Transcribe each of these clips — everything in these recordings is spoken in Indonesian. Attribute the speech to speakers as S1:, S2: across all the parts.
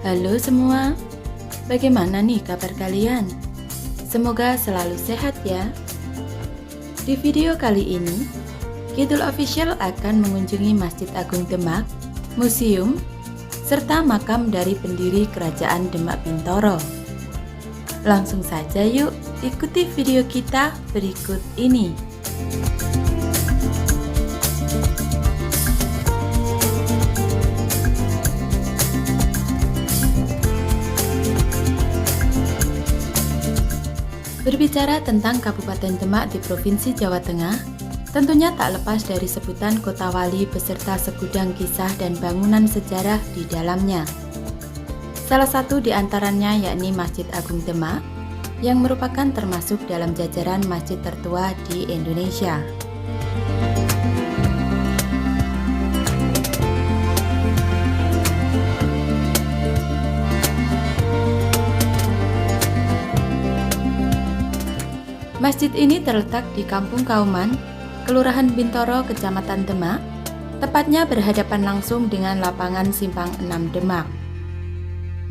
S1: Halo semua, bagaimana nih kabar kalian? Semoga selalu sehat ya. Di video kali ini, Kidul Official akan mengunjungi Masjid Agung Demak, museum, serta makam dari pendiri Kerajaan Demak Bintoro. Langsung saja yuk, ikuti video kita berikut ini. Berbicara tentang Kabupaten Demak di Provinsi Jawa Tengah, tentunya tak lepas dari sebutan Kota Wali beserta segudang kisah dan bangunan sejarah di dalamnya. Salah satu di antaranya yakni Masjid Agung Demak, yang merupakan termasuk dalam jajaran masjid tertua di Indonesia. Masjid ini terletak di Kampung Kauman, Kelurahan Bintoro, Kecamatan Demak, tepatnya berhadapan langsung dengan lapangan Simpang 6 Demak.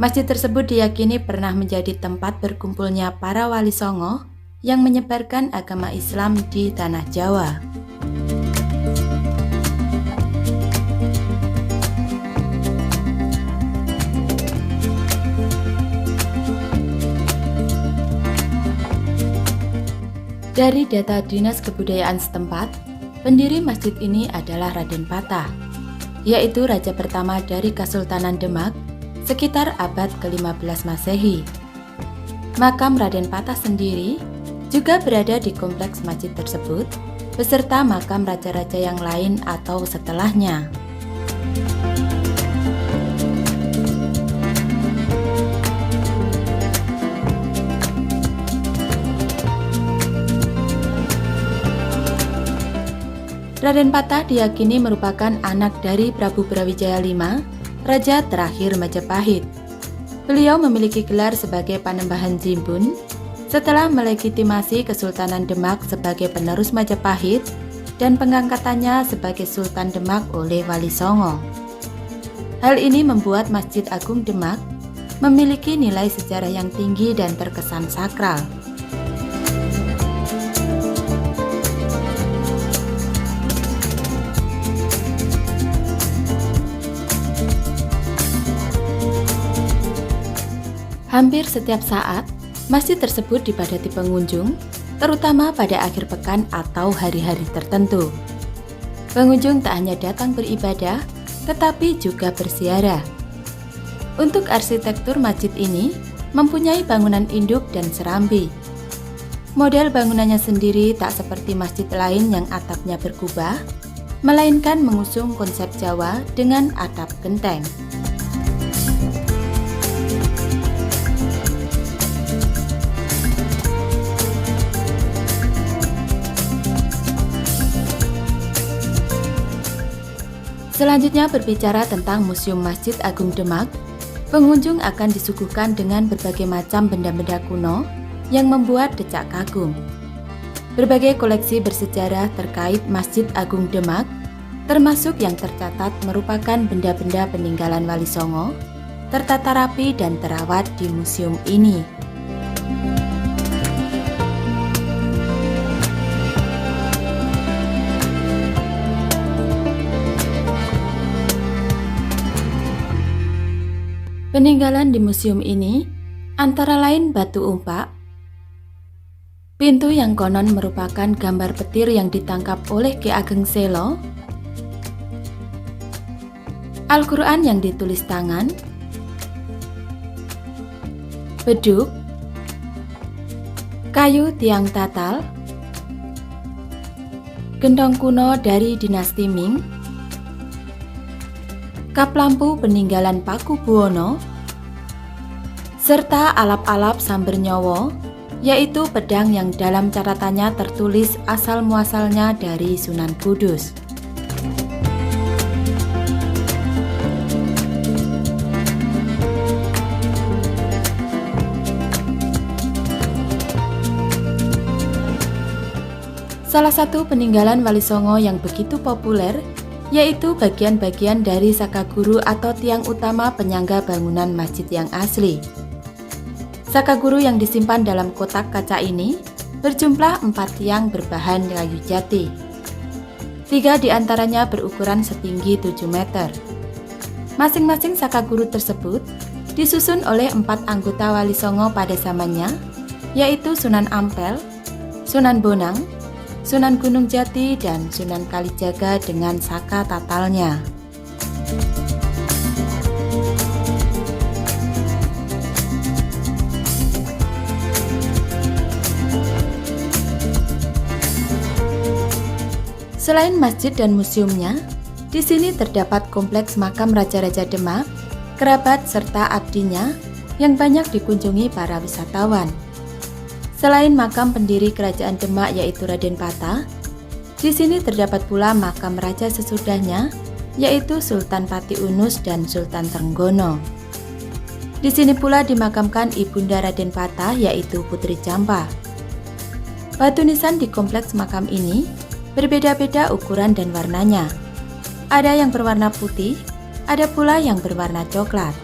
S1: Masjid tersebut diyakini pernah menjadi tempat berkumpulnya para wali songo yang menyebarkan agama Islam di tanah Jawa. Dari data Dinas Kebudayaan setempat, pendiri masjid ini adalah Raden Patah, yaitu raja pertama dari Kesultanan Demak sekitar abad ke-15 Masehi. Makam Raden Patah sendiri juga berada di kompleks masjid tersebut, beserta makam raja-raja yang lain atau setelahnya. Raden Patah diyakini merupakan anak dari Prabu Brawijaya V, raja terakhir Majapahit. Beliau memiliki gelar sebagai Panembahan Jimbun setelah melegitimasi Kesultanan Demak sebagai penerus Majapahit dan pengangkatannya sebagai Sultan Demak oleh Wali Songo. Hal ini membuat Masjid Agung Demak memiliki nilai sejarah yang tinggi dan terkesan sakral. Hampir setiap saat, masjid tersebut dipadati pengunjung, terutama pada akhir pekan atau hari-hari tertentu. Pengunjung tak hanya datang beribadah, tetapi juga berziarah. Untuk arsitektur masjid ini, mempunyai bangunan induk dan serambi. Model bangunannya sendiri tak seperti masjid lain yang atapnya berkubah, melainkan mengusung konsep Jawa dengan atap genteng. Selanjutnya berbicara tentang Museum Masjid Agung Demak, pengunjung akan disuguhkan dengan berbagai macam benda-benda kuno yang membuat decak kagum. Berbagai koleksi bersejarah terkait Masjid Agung Demak, termasuk yang tercatat merupakan benda-benda peninggalan Wali Songo, tertata rapi dan terawat di museum ini. Peninggalan di museum ini antara lain batu umpak, pintu yang konon merupakan gambar petir yang ditangkap oleh Ki Ageng Selo, Al-Quran yang ditulis tangan, beduk, kayu tiang tatal, gendong kuno dari dinasti Ming, kap lampu peninggalan Paku Buwono, serta alap-alap Samber Nyowo, yaitu pedang yang dalam catatannya tertulis asal-muasalnya dari Sunan Kudus. Salah satu peninggalan Wali Songo yang begitu populer yaitu bagian-bagian dari sakaguru atau tiang utama penyangga bangunan masjid yang asli. Sakaguru yang disimpan dalam kotak kaca ini berjumlah 4 tiang berbahan kayu jati. 3 diantaranya berukuran setinggi 7 meter. Masing-masing sakaguru tersebut disusun oleh 4 anggota Wali Songo pada zamannya, yaitu Sunan Ampel, Sunan Bonang, Sunan Gunung Jati, dan Sunan Kalijaga dengan saka tatalnya. Selain masjid dan museumnya, di sini terdapat kompleks makam Raja-Raja Demak, kerabat serta abdinya yang banyak dikunjungi para wisatawan. Selain makam pendiri Kerajaan Demak yaitu Raden Patah, di sini terdapat pula makam raja sesudahnya yaitu Sultan Pati Unus dan Sultan Trenggono. Di sini pula dimakamkan ibunda Raden Patah yaitu Putri Jampa. Batu nisan di kompleks makam ini berbeda-beda ukuran dan warnanya. Ada yang berwarna putih, ada pula yang berwarna coklat.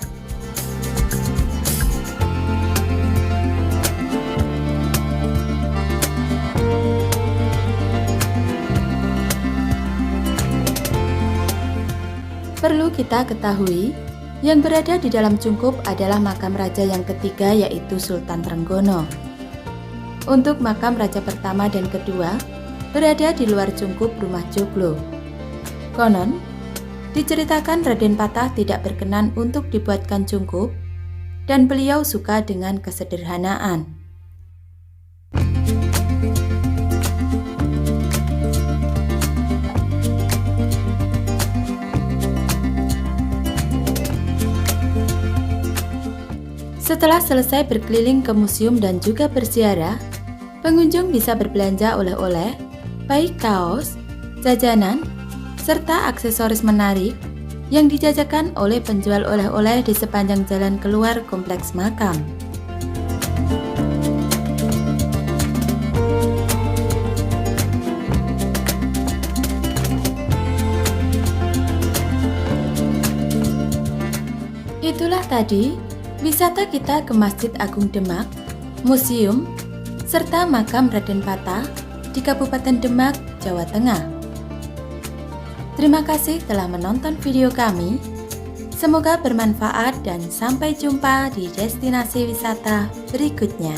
S1: Perlu kita ketahui, yang berada di dalam cungkup adalah makam raja yang ketiga yaitu Sultan Trenggono. Untuk makam raja pertama dan kedua berada di luar cungkup rumah joglo. Konon, diceritakan Raden Patah tidak berkenan untuk dibuatkan cungkup dan beliau suka dengan kesederhanaan. Setelah selesai berkeliling ke museum dan juga berziarah, pengunjung bisa berbelanja oleh-oleh, baik kaos, jajanan, serta aksesoris menarik yang dijajakan oleh penjual oleh-oleh di sepanjang jalan keluar kompleks makam. Itulah tadi wisata kita ke Masjid Agung Demak, museum, serta makam Raden Patah di Kabupaten Demak, Jawa Tengah. Terima kasih telah menonton video kami. Semoga bermanfaat dan sampai jumpa di destinasi wisata berikutnya.